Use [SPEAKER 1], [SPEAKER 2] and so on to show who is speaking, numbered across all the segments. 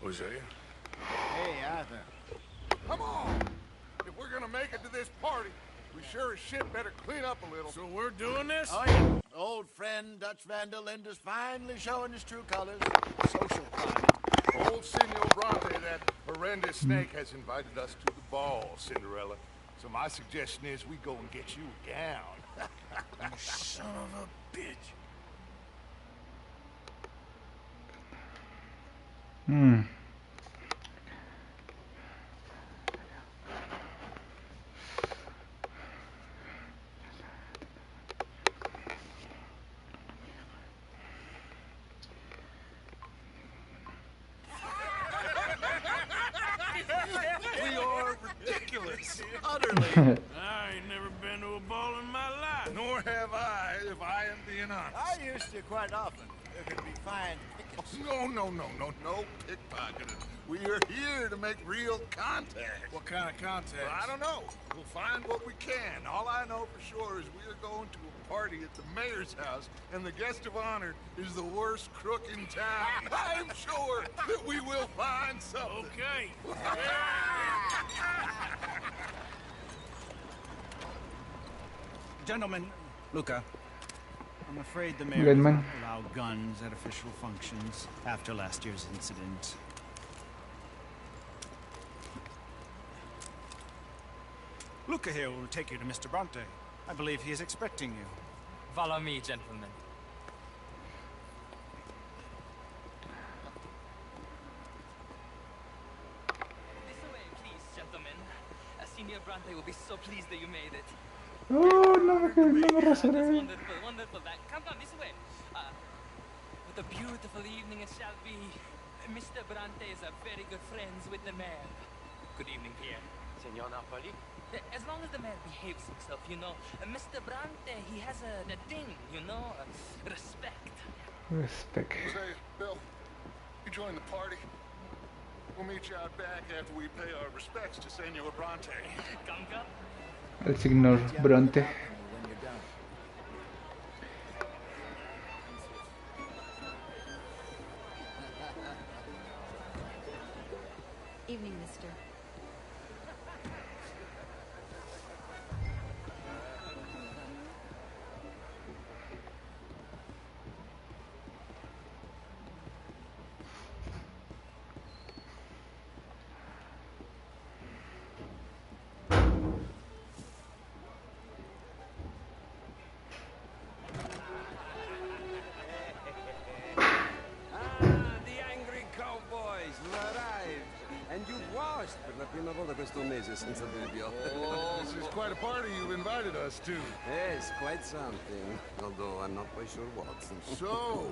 [SPEAKER 1] Hosea?
[SPEAKER 2] Hey, Arthur.
[SPEAKER 3] Come on! If we're gonna make it to this party, we sure as shit better clean up a little.
[SPEAKER 1] So we're doing this?
[SPEAKER 2] Oh, yeah. Old friend Dutch Van der Linde is finally showing his true colors. Social climbing.
[SPEAKER 3] Old Senor Bronte, that horrendous snake, has invited us to the ball, Cinderella. So my suggestion is we go and get you a gown.
[SPEAKER 1] You son of a bitch.
[SPEAKER 3] We are ridiculous.
[SPEAKER 2] Utterly.
[SPEAKER 1] I ain't never been to a ball in my life.
[SPEAKER 3] Nor have I, if I am being honest.
[SPEAKER 2] I used to quite often. There could be fine pickets.
[SPEAKER 3] No pickpocketing. We are here to make real contact.
[SPEAKER 1] What kind of contact?
[SPEAKER 3] Well, I don't know. We'll find what we can. All I know for sure is we are going to a party at the mayor's house, and the guest of honor is the worst crook in town. I'm sure that we will find something.
[SPEAKER 1] Okay.
[SPEAKER 4] Gentlemen, Luca, I'm afraid the mayor
[SPEAKER 5] Good
[SPEAKER 4] does
[SPEAKER 5] man.
[SPEAKER 4] not allow guns at official functions after last year's incident. Luca here will take you to Mr. Bronte. I believe he is expecting you.
[SPEAKER 6] Follow me, gentlemen. This way, please, gentlemen. Senior Bronte will be so pleased that you made it.
[SPEAKER 5] Oh, no me
[SPEAKER 6] That's
[SPEAKER 5] rozaré.
[SPEAKER 6] wonderful, wonderful. Come, this way. What a beautiful evening it shall be. Mr. Bronte is a very good friends with the mayor. Good evening, Pierre.
[SPEAKER 7] Senor Napoli?
[SPEAKER 6] As long as the man behaves himself, you know. Mr. Bronte, he has a thing, you know, respect.
[SPEAKER 5] Respect.
[SPEAKER 3] Say, Bill, you join the party. We'll meet you out back after we pay our respects to Senor Bronte.
[SPEAKER 6] Come.
[SPEAKER 5] El señor Bronte.
[SPEAKER 2] When you're done.
[SPEAKER 8] Evening, mister.
[SPEAKER 7] The angry cowboys arrived. And you've washed per la prima volta questo mese senza dubbio.
[SPEAKER 3] Oh, this is quite a party you've invited us to.
[SPEAKER 7] Yes, quite something. Although I'm not quite sure what.
[SPEAKER 3] So,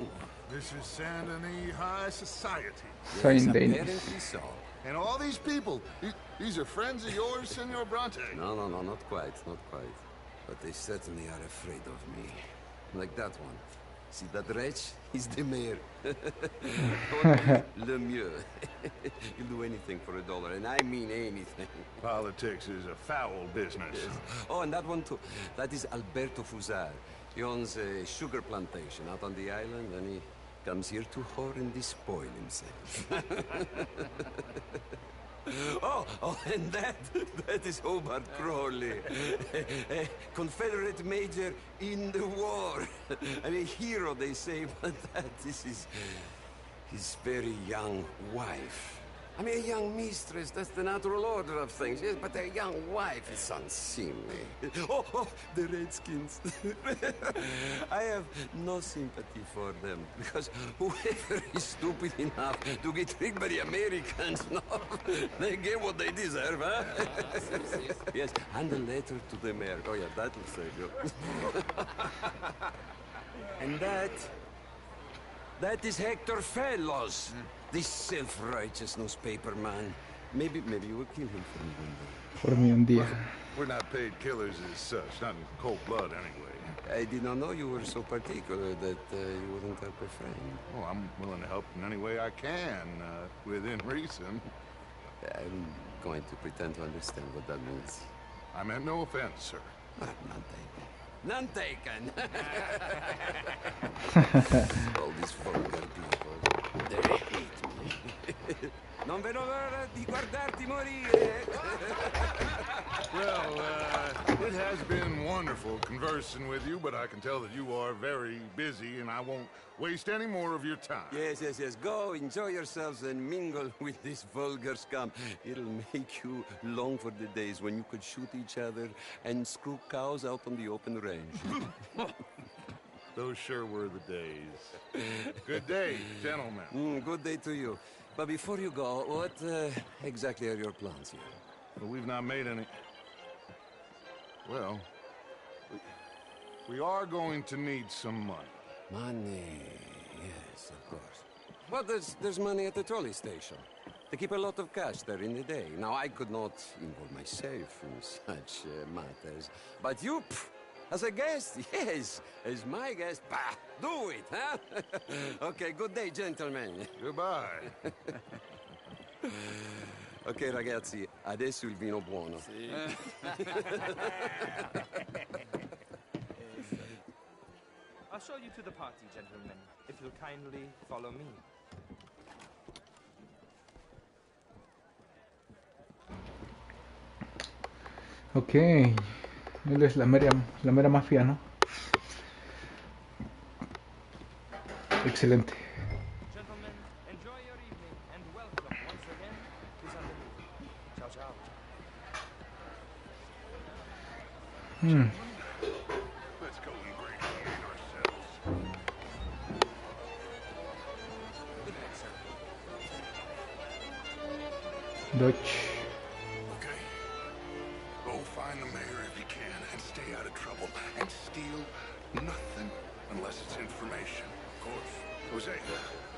[SPEAKER 3] this is Saint Denis High Society.
[SPEAKER 5] Saint Denis.
[SPEAKER 7] Apparently so.
[SPEAKER 3] And all these people, these are friends of yours, Senor Bronte?
[SPEAKER 7] No, not quite, not quite. But they certainly are afraid of me. Like that one. See that wretch? He's the mayor. Le mieux. He'll do anything for $1, and I mean anything.
[SPEAKER 3] Politics is a foul business.
[SPEAKER 7] Yes. Oh, and that one too. That is Alberto Fusar. He owns a sugar plantation out on the island, and he comes here to whore and despoil himself. Oh, and that is Hobart Crawley, a Confederate major in the war. I mean, a hero, they say, but that is his very young wife. I mean, a young mistress, that's the natural order of things, yes, but a young wife is unseemly. Oh, the Redskins. I have no sympathy for them, because whoever is stupid enough to get tricked by the Americans, no, they get what they deserve, huh? Yes, and a letter to the mayor. Oh, yeah, that'll save you. And that is Hector Fellows. This self-righteous newspaper man. Maybe you will kill him for me one day.
[SPEAKER 5] Por mí un día.
[SPEAKER 3] We're not paid killers as such, not in cold blood anyway.
[SPEAKER 7] I did not know you were so particular that you wouldn't help a friend.
[SPEAKER 3] Oh, I'm willing to help in any way I can, within reason.
[SPEAKER 7] I'm going to pretend to understand what that means.
[SPEAKER 3] I meant no offense, sir.
[SPEAKER 7] None taken. All these vulgar people, they hate me. Non vedo l'ora di guardarti morire.
[SPEAKER 3] Well, it has been wonderful conversing with you, but I can tell that you are very busy, and I won't waste any more of your time.
[SPEAKER 7] Yes. Go, enjoy yourselves and mingle with this vulgar scum. It'll make you long for the days when you could shoot each other and screw cows out on the open range.
[SPEAKER 3] Those sure were the days. Good day, gentlemen.
[SPEAKER 7] Good day to you. But before you go, what exactly are your plans here?
[SPEAKER 3] Well, we've not made any... Well, we are going to need some money.
[SPEAKER 7] Money, yes, of course. Well, there's money at the trolley station. They keep a lot of cash there in the day. Now, I could not involve myself in such matters. But you, as a guest, yes, as my guest, bah, do it, huh? Okay, good day, gentlemen.
[SPEAKER 3] Goodbye.
[SPEAKER 7] Ok, ragazzi, adesso il vino buono.
[SPEAKER 6] I'll show you to the party, gentlemen, if you'll kindly follow me.
[SPEAKER 5] Ok. Él es la mera mafia, ¿no? Excelente.
[SPEAKER 6] Gentlemen, enjoy your evening and welcome once again to Saint-Denis. Ciao, ciao.
[SPEAKER 3] Let's go and ingratiate ourselves.
[SPEAKER 5] Dodge.
[SPEAKER 3] Okay. Go find the mayor if you can and stay out of trouble. And steal nothing unless it's information. Of course. Jose,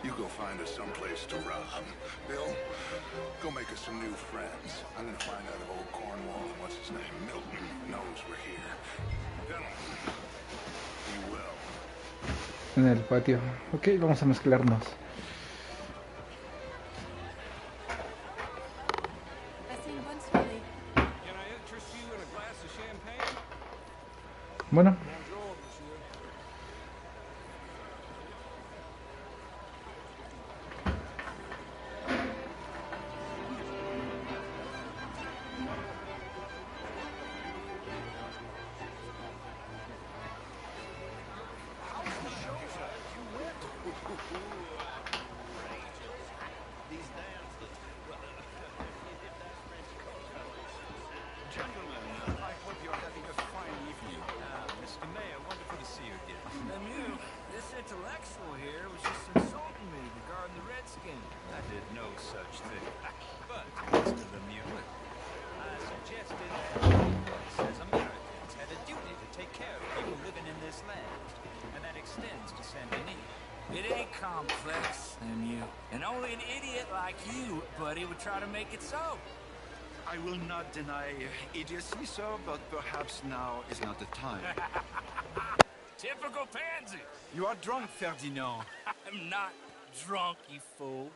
[SPEAKER 3] you go find us someplace to rob. Bill, go make us some new friends. I'm gonna find out if old Cornwall and what's his name, Milton, knows we're here. Gentlemen, be well.
[SPEAKER 5] En el patio. Ok, vamos a mezclarnos.
[SPEAKER 7] Can I interest you in a glass of champagne?
[SPEAKER 5] Bueno.
[SPEAKER 4] Gentlemen, I hope you're having a fine evening. Mr. Mayor, wonderful to see you again.
[SPEAKER 1] And you, this intellectual here was just insulting me regarding the Redskins.
[SPEAKER 4] I did no such thing. But, Mr. Lemieux, I suggested that as Americans had a duty to take care of people living in this land, and that extends to Saint-Denis.
[SPEAKER 1] It ain't complex, Lemieux. And only an idiot like you, buddy, would try to make it so.
[SPEAKER 4] I will not deny idiocy, sir, but perhaps now is not the time.
[SPEAKER 1] Typical pansy.
[SPEAKER 4] You are drunk, Ferdinand.
[SPEAKER 1] I'm not drunk, you fool.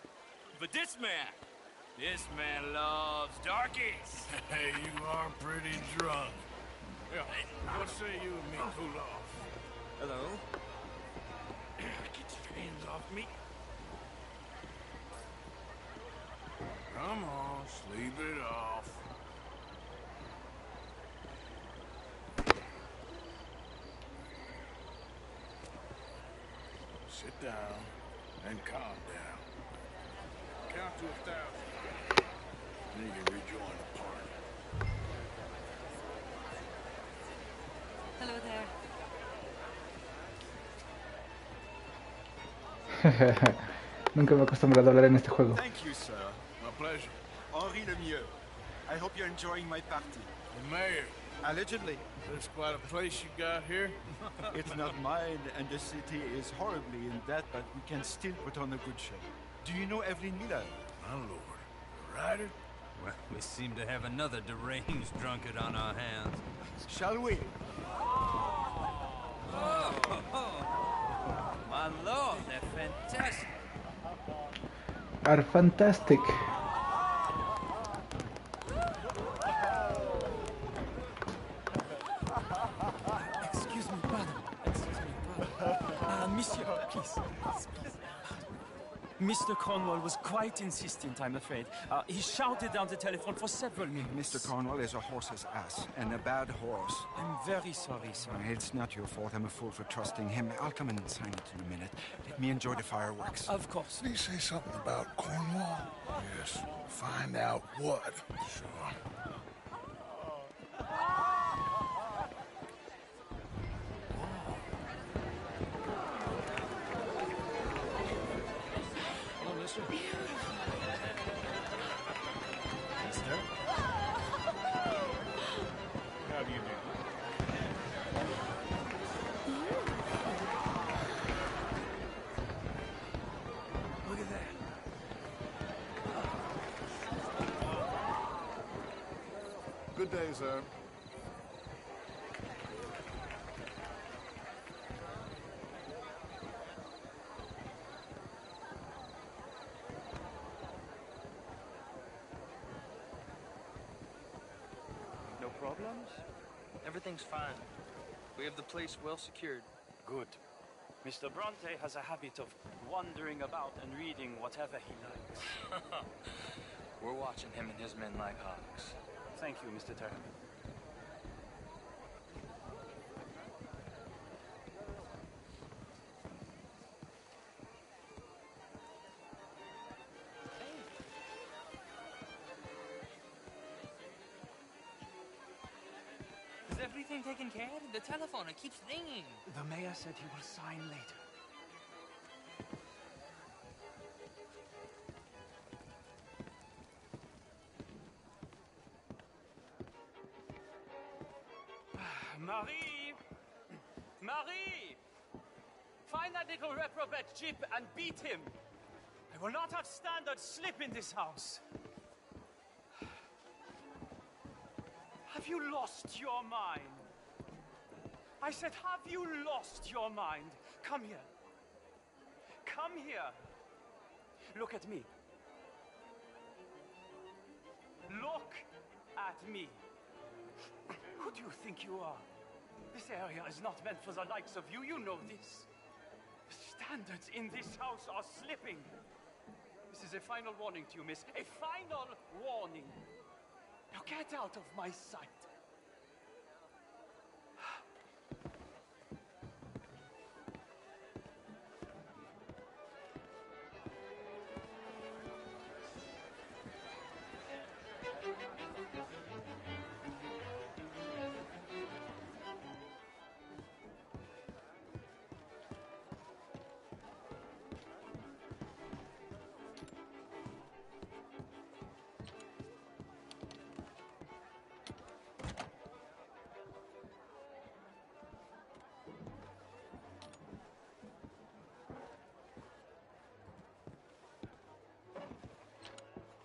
[SPEAKER 1] But this man loves darkies. Hey, you are pretty drunk. Yeah, what say you and me cool off?
[SPEAKER 6] Hello?
[SPEAKER 1] Get your hands off me. Come on, sleep it off. Sit down and calm down. Count to 1,000. Then you can rejoin the party.
[SPEAKER 8] Hello there.
[SPEAKER 5] Nunca me he acostumbrado a hablar en este juego.
[SPEAKER 4] Thank you, sir.
[SPEAKER 1] My pleasure.
[SPEAKER 4] Henri Lemieux. I hope you're enjoying my party.
[SPEAKER 1] The mayor.
[SPEAKER 4] Allegedly.
[SPEAKER 1] This quite a place you got here.
[SPEAKER 4] It's not mine, and the city is horribly in debt, but we can still put on a good show. Do you know Evelyn Miller?
[SPEAKER 1] My lord. The rider?
[SPEAKER 9] Well, we seem to have another deranged drunkard on our hands.
[SPEAKER 4] Shall we?
[SPEAKER 6] My lord, they're fantastic.
[SPEAKER 5] Are fantastic.
[SPEAKER 6] Excuse me, pardon. Monsieur, please. Mr. Cornwall was quite insistent, I'm afraid. He shouted down the telephone for several minutes.
[SPEAKER 10] Mr. Cornwall is a horse's ass, and a bad horse.
[SPEAKER 6] I'm very sorry, sir.
[SPEAKER 10] It's not your fault. I'm a fool for trusting him. I'll come and sign it in a minute. Let me enjoy the fireworks.
[SPEAKER 6] Of course.
[SPEAKER 3] Did he say something about Cornwall? Yes. Find out what. Sure.
[SPEAKER 1] How do you do?
[SPEAKER 6] Look at that.
[SPEAKER 3] Good day, sir.
[SPEAKER 11] No problems? Everything's fine. We have the place well secured.
[SPEAKER 6] Good. Mr. Bronte has a habit of wandering about and reading whatever he likes.
[SPEAKER 11] We're watching him and his men like hawks.
[SPEAKER 6] Thank you, Mr. Turner.
[SPEAKER 11] Is everything taken care of? The telephone, it keeps ringing.
[SPEAKER 6] The mayor said he will sign later. Marie! Marie! Find that little reprobate Jip and beat him. I will not have standards slip in this house. Have you lost your mind? I said, have you lost your mind? Come here. Come here. Look at me. Look at me. Who do you think you are? This area is not meant for the likes of you. You know this. The standards in this house are slipping. This is a final warning to you, miss. A final warning. Now get out of my sight.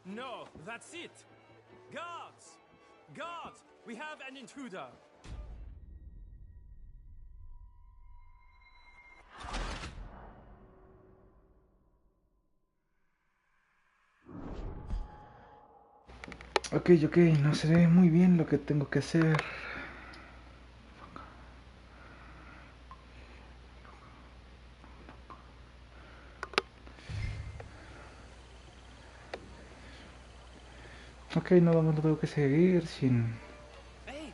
[SPEAKER 6] No, that's it. Guards! Guards! We have an intruder.
[SPEAKER 5] Ok, no sé muy bien lo que tengo que hacer. Ok, nada más lo tengo que seguir sin...
[SPEAKER 11] Hey!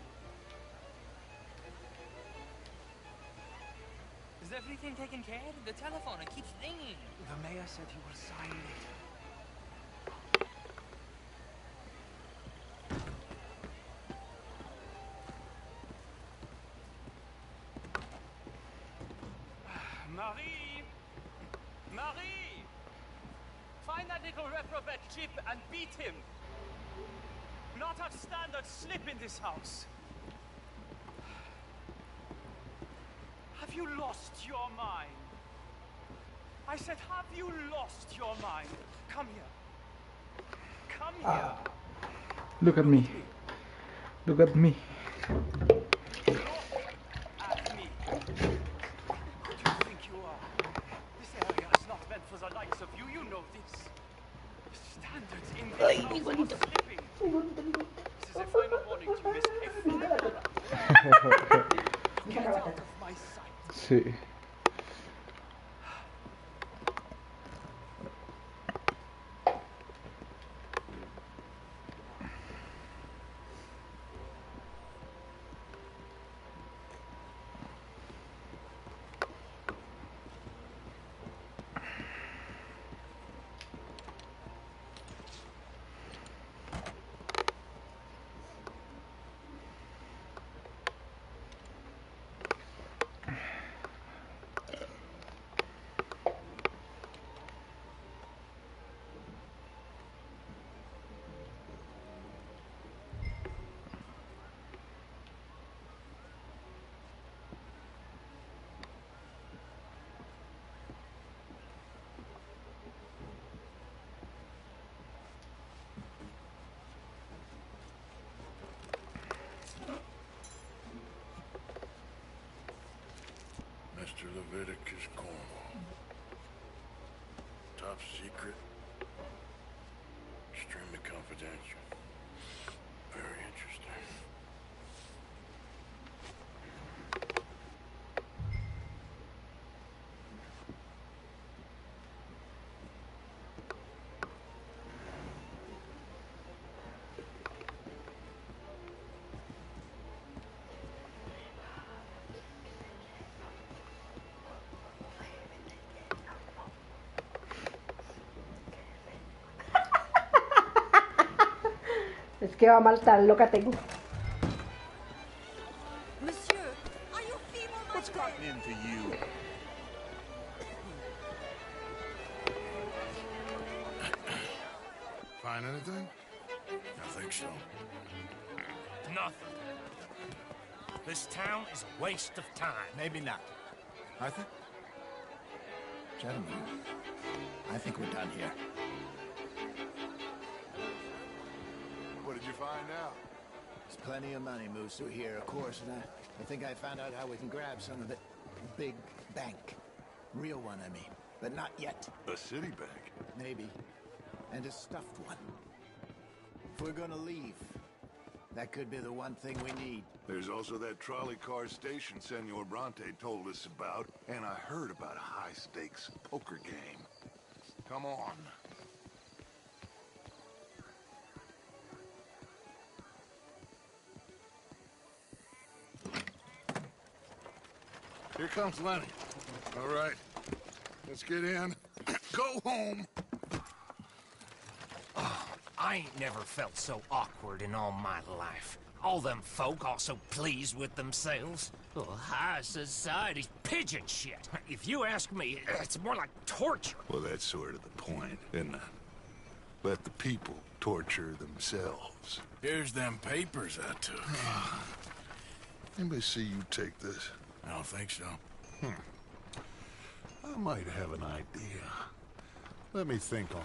[SPEAKER 11] Is everything taken care of? The telephone, it keeps ringing.
[SPEAKER 6] The mayor said he will sign later. Marie! Marie! Find that little reprobate Jip and beat him. Not have standards slip in this house. Have you lost your mind? I said, have you lost your mind? Come here. Come here.
[SPEAKER 5] Look at me. Look at me.
[SPEAKER 6] Look at me. Who do you think you are? This area is not meant for the likes of you. You know this. Standards in this house are slipping. This is a final warning to you, miss. A final Get out of my sight.
[SPEAKER 5] Sí.
[SPEAKER 3] Leviticus Cornwall. Top secret. Extremely confidential. Very interesting.
[SPEAKER 12] Es que va mal tan loca tengo.
[SPEAKER 8] Monsieur, are you feeble?
[SPEAKER 3] What's gotten into you? Find anything?
[SPEAKER 1] I think so. Nothing. This town is a waste of time.
[SPEAKER 2] Maybe not. Arthur? Gentlemen, I think we're done here.
[SPEAKER 3] What did you find out?
[SPEAKER 2] There's plenty of money moves through here, of course, and I think I found out how we can grab some of it. Big bank. Real one, I mean. But not yet.
[SPEAKER 3] A city bank?
[SPEAKER 2] Maybe. And a stuffed one. If we're gonna leave, that could be the one thing we need.
[SPEAKER 3] There's also that trolley car station Senor Bronte told us about, and I heard about a high-stakes poker game. Come on. Here comes Lenny. All right, let's get in. Go home.
[SPEAKER 13] I ain't never felt so awkward in all my life. All them folk all so pleased with themselves. Oh, high society's pigeon shit. If you ask me, it's more like torture.
[SPEAKER 3] Well, that's sort of the point, isn't it? Let the people torture themselves.
[SPEAKER 1] Here's them papers I took.
[SPEAKER 3] Anybody see you take this?
[SPEAKER 1] I don't think so.
[SPEAKER 3] I might have an idea. Let me think on it.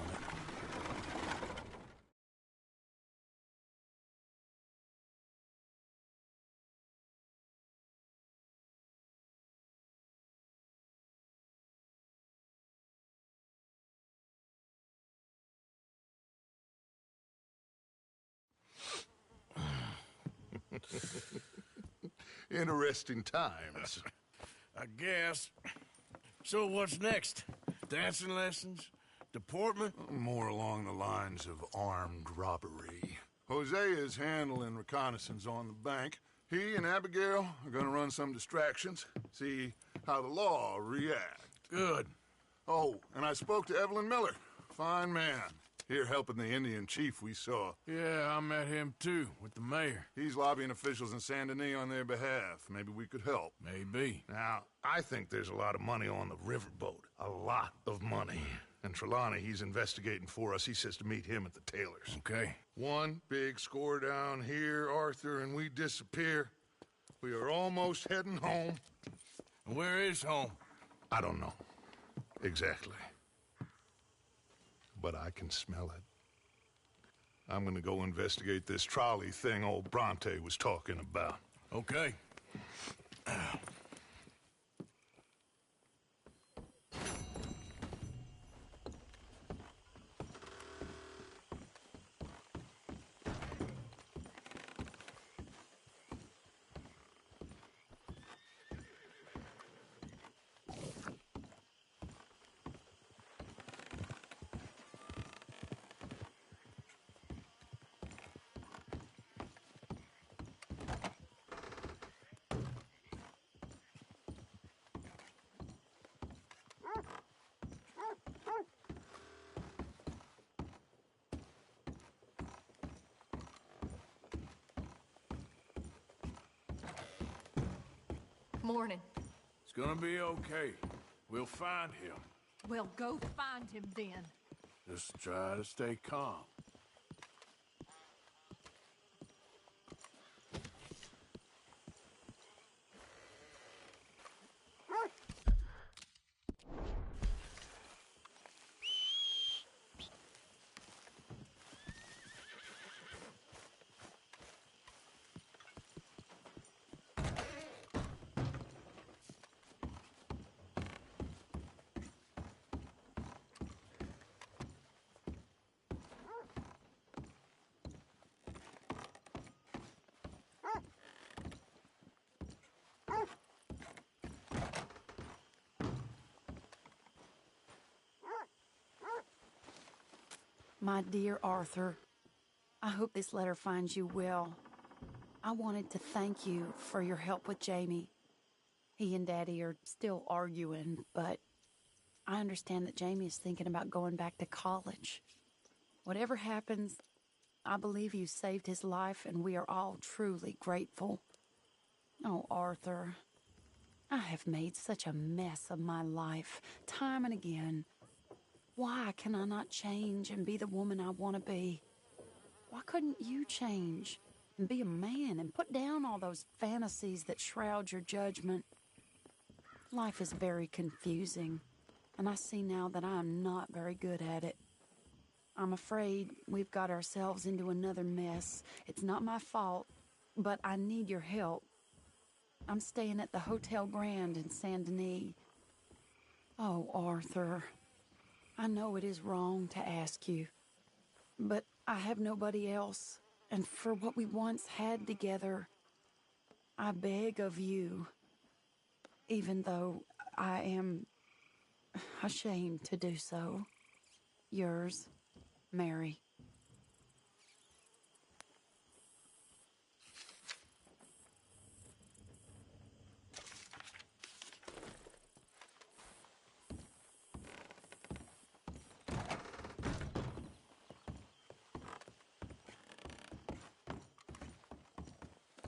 [SPEAKER 3] Interesting times.
[SPEAKER 1] I guess. So what's next? Dancing lessons? Deportment?
[SPEAKER 3] More along the lines of armed robbery. Hosea is handling reconnaissance on the bank. He and Abigail are gonna run some distractions, see how the law reacts.
[SPEAKER 1] Good.
[SPEAKER 3] Oh, and I spoke to Evelyn Miller. Fine man. Here helping the Indian chief we saw.
[SPEAKER 1] Yeah, I met him too, with the mayor.
[SPEAKER 3] He's lobbying officials in Saint Denis on their behalf. Maybe we could help.
[SPEAKER 1] Maybe.
[SPEAKER 3] Now, I think there's a lot of money on the riverboat. A lot of money. And Trelawney, he's investigating for us. He says to meet him at the Taylor's.
[SPEAKER 1] Okay.
[SPEAKER 3] One big score down here, Arthur, and we disappear. We are almost heading home.
[SPEAKER 1] Where is home?
[SPEAKER 3] I don't know. Exactly. But I can smell it. I'm gonna go investigate this trolley thing old Bronte was talking about.
[SPEAKER 1] Okay.
[SPEAKER 8] Morning.
[SPEAKER 1] It's gonna be okay. We'll find him.
[SPEAKER 8] Well, go find him then.
[SPEAKER 1] Just try to stay calm.
[SPEAKER 14] My dear Arthur, I hope this letter finds you well. I wanted to thank you for your help with Jamie. He and Daddy are still arguing, but I understand that Jamie is thinking about going back to college. Whatever happens, I believe you saved his life, and we are all truly grateful. Oh, Arthur, I have made such a mess of my life, time and again. Why can I not change and be the woman I want to be? Why couldn't you change and be a man and put down all those fantasies that shroud your judgment? Life is very confusing, and I see now that I am not very good at it. I'm afraid we've got ourselves into another mess. It's not my fault, but I need your help. I'm staying at the Hotel Grand in Saint Denis. Oh, Arthur, I know it is wrong to ask you, but I have nobody else, and for what we once had together, I beg of you, even though I am ashamed to do so. Yours, Mary.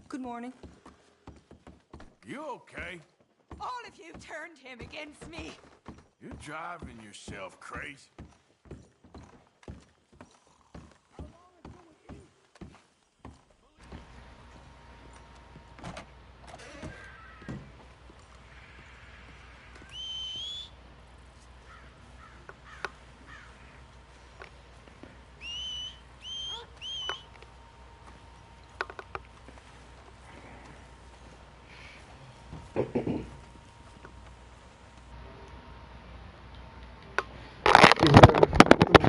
[SPEAKER 15] Good morning.
[SPEAKER 3] You okay?
[SPEAKER 8] All of you turned him against me.
[SPEAKER 3] You're driving yourself crazy.